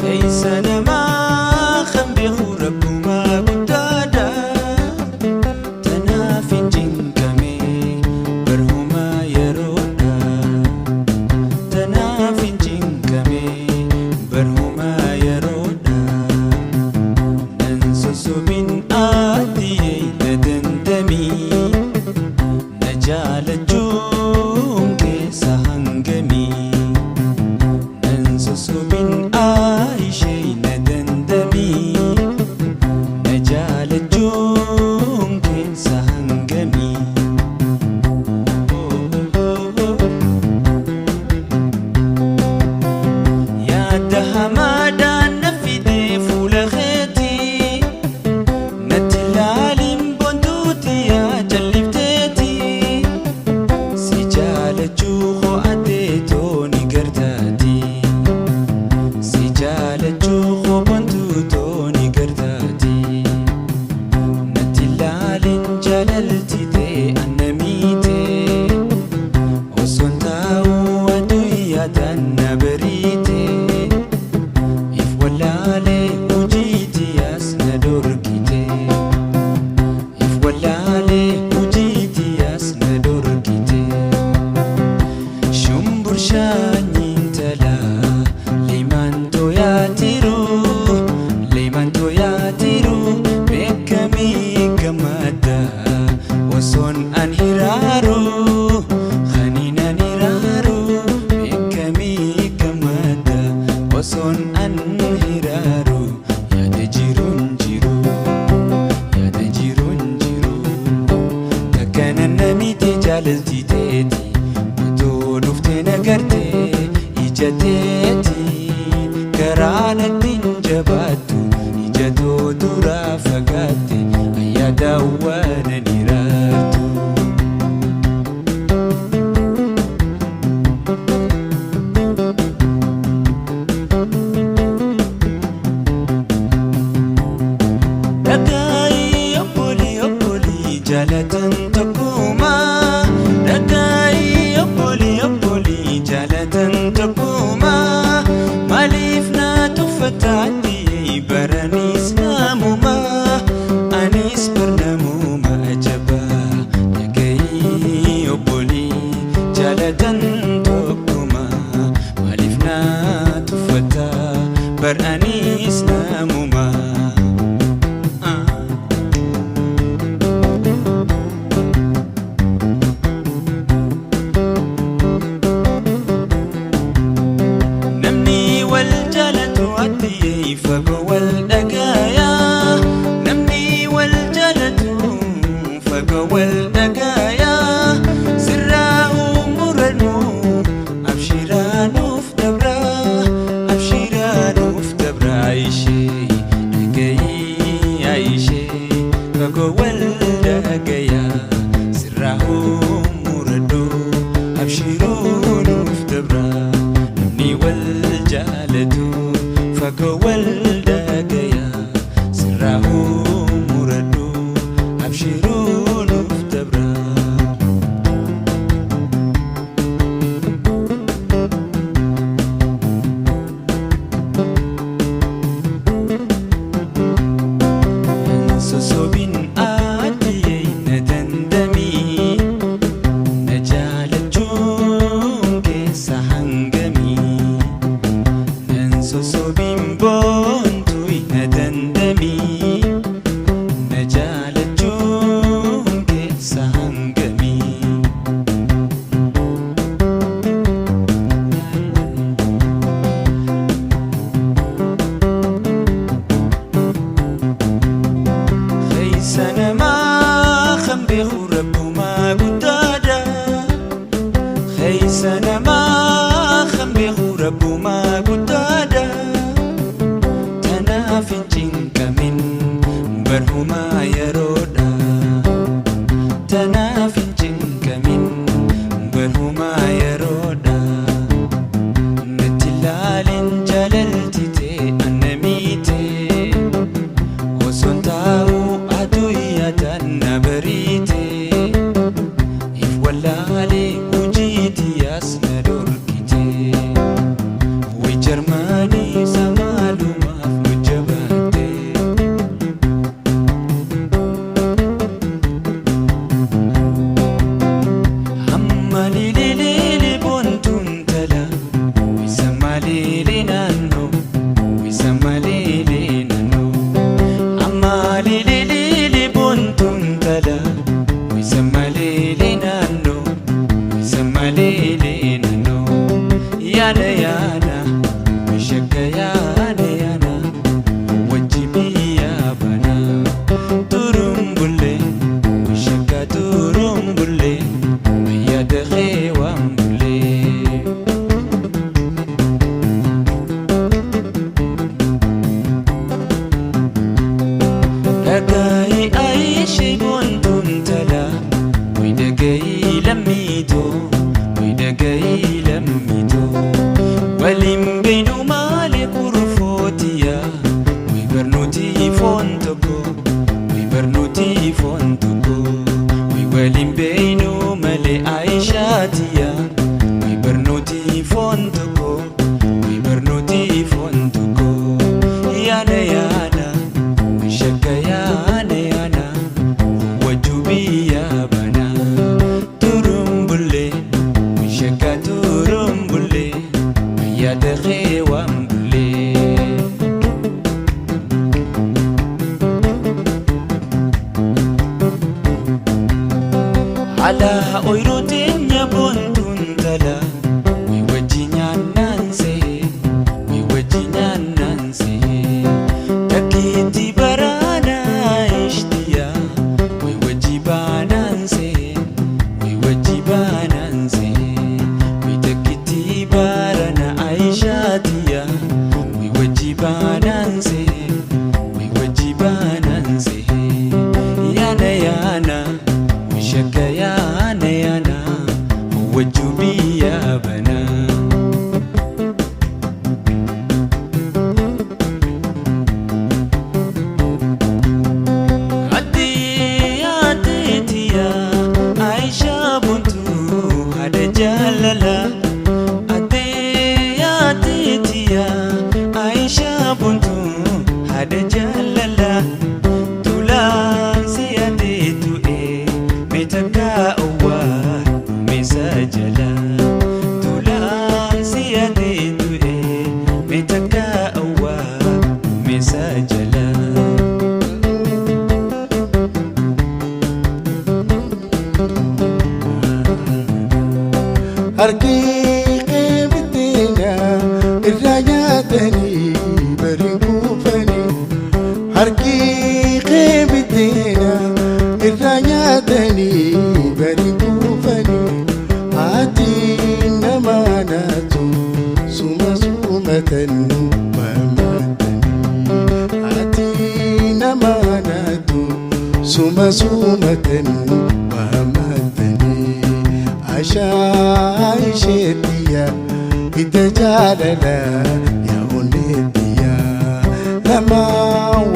خيسنا ما خم بخورب ما قدادا تنافين جنكمي برهما يرودا تنافين جنكمي برهما يرودا ننسوس من آدي لدندمي نجال جون كيسا هنغمي ننسوس من آيشي ندندمي نجال جون كيسا هنغمي يا دهمادا نفيدي فول خيتي نتلالم بندوتي يا جلفتي سجال جوخو أديتوني قرداتي سجال جوخو بندوتوني قرداتي نتلالم جللتي تي أنميتي وسنتاو ودوية النبريتي إف ولالي وجيتي أسنا دوركيتي إف ولالي وجيتي أسنا دوركيتي شمبر شانين تلا ليمان توياتيرو بكمي كمادا وصون أنهرارو خنين أنهرارو بكمي كمادا وصون أنهرارو يا دجيرون جيرو يا دجيرون جيرو تكن النميتي جالتي تيتي ودولفتي نقرتي إجتيتي كرانتي جباتو إجتو درا فقاتي أيا دوانا نيراتو دقاي أبولي جالتن تقوما دقاي أبولي جالتن تقوما ماليفنا تفتاتي برانيس ناموما أنيس برناموما أجبا دقاي أبولي جالتن تقوما ماليفنا تفتا برانيس ناموما نمني والجلد ودي فقوى الدقايا نمني والجلد فقوى الدقايا سراه مرنو أبشرانو في دبرا أبشرانو في دبرا عيشي دقاي عيشي فقوى الدقايا سراه مرنو أبشرانو في دبرا نمني والجلد فقوى الدقايا سراه مرنو أبشرانو في دبرا ننسوس بين آدي ندندمي نجال جون كيسا هنغمي ننسوس بين بونتوي ندندمي نجال جون كيسا هنغمي خيسنا ما خم بخورب ما قدادا خيسنا ما خم بخورب ما قدادا تنافين جنكمين برهما يرودا تنافين جنكمين برهما يرودا نتلالين جللتي تي أنميتي وسنتاو أدوية النبريتي إف ولالي وجيتي أسنا دوركيتي وجرماني سمالو Yana yana Wishaka yana yana Wajubi ya bana Turumbule Wishaka turumbule Yadaghe wambule Ala oirutin yabon tuntala Wiwajinya nanse Wiwajinya nanse Takiti barana ishtiya Wiwajiba nanse Wiwajiba nanse Witakiti barana aishatiya Wiwajiba nanse Wiwajiba nanse Yana yana Wishaka yana yana Wajubi ya bana Adi adetiya Aisha buntu hada jalala Adi adetiya Aisha buntu hada jalala Tulan siyadetu Metaka uwa mesajala Tulan siyadetu Metaka uwa mesajala Harki bitena irrayatani barikufani Harki bitena irrayatani barikufani Ati namanatu suma sumatan mamatani Ati namanatu suma sumatan mamatani Aishetiya itajalala ya unetiya lama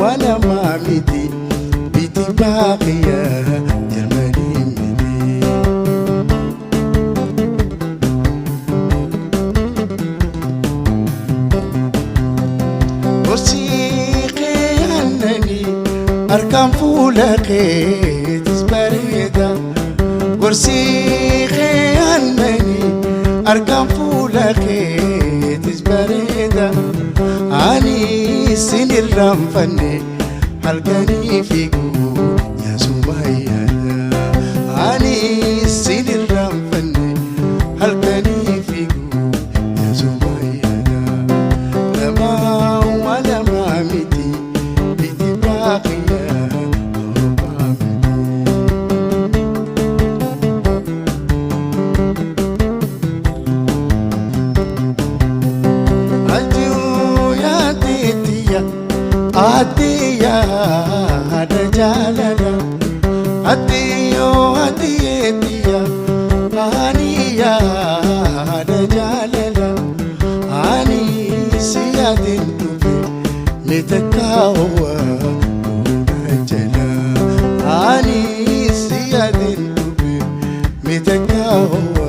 wala mamiti biti baqiya Germany midi Wasiqi annani arkam fulaqi tisbarida Warsiqi annani arkam fulaqi tisbarida Ani sinir ramfanne halkani figu ya sumayada Ani sinir ramfanne halkani figu ya sumayada Lama wala mamiti biti baqiya Atiya hada jalala Atiyo atiyetiya Aniya hada jalala Ani siyadin tupe Metakawa unajala Ani siyadin tupe Metakawa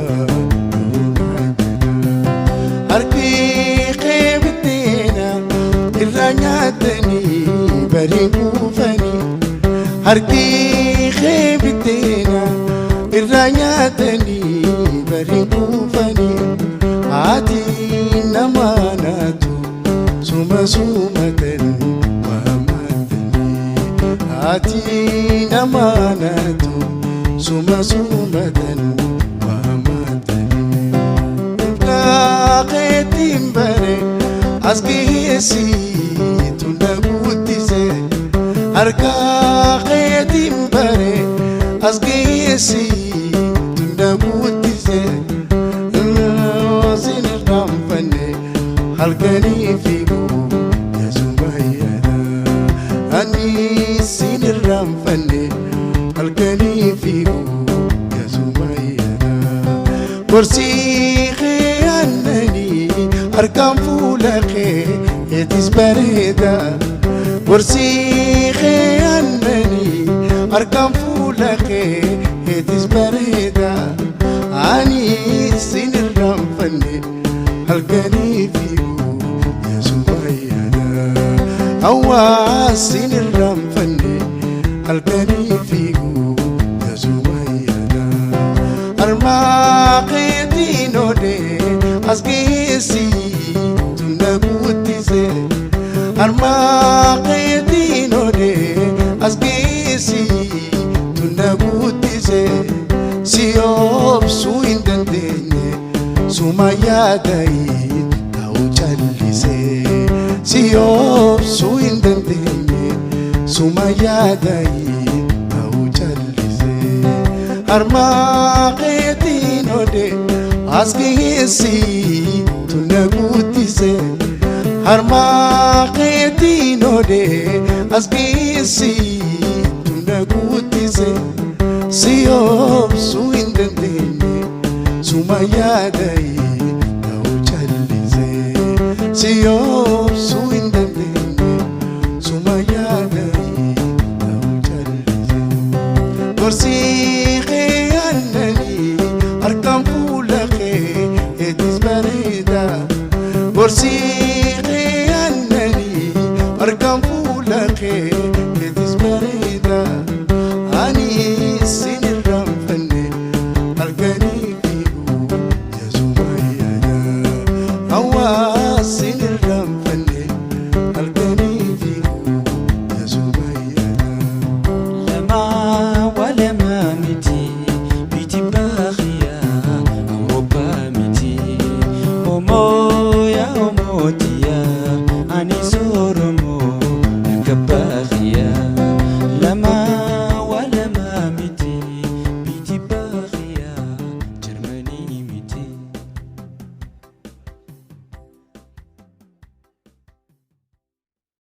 unajala Harki qebtina irranyatani barikufani Harki khebtina irranyatani barikufani Ati namanatu suma sumatan mamatani Ati namanatu suma sumatan mamatani Laqetim bare asqisi tunagutise Harka qetim bare asqisi tunagutise Sin ramfane halkani figu ya sumayada Ani sin ramfane halkani figu ya sumayada Warsiqi annani arkam fulaqi tisbarida Warsiqi annani arkam fulaqi tisbarida Ani sinir ramfanne halkani figu ya sumayada Hawaasin irraanfanne halkanii fiiguu yasumayyada harmaa keetiin oodee as geessi tunda guuttise harmaa keetiin oodee as geessi tunda guuttise si obsuu hin dandeenye suma yaadayi ta'uu callise si obsuu hin dandeenye suma yaadayi ta'uu callise harmaa keetiin oodee as geessi tunda guuttise harmaa keetiin oodee as geessi tunda guuttise si obsuu hin dandeenye suma yaadayi ta'uu callise si obsuu hin dandeenye suma yaadayi ta'uu callise gorsii kee aannanii harkaan fuula kee eetis bareeda gorsii kee aannanii harkaan fuula kee eetis bareeda ani sin irraanfanne halkanii fiiguu yasumayyada hawaasin irraanfanne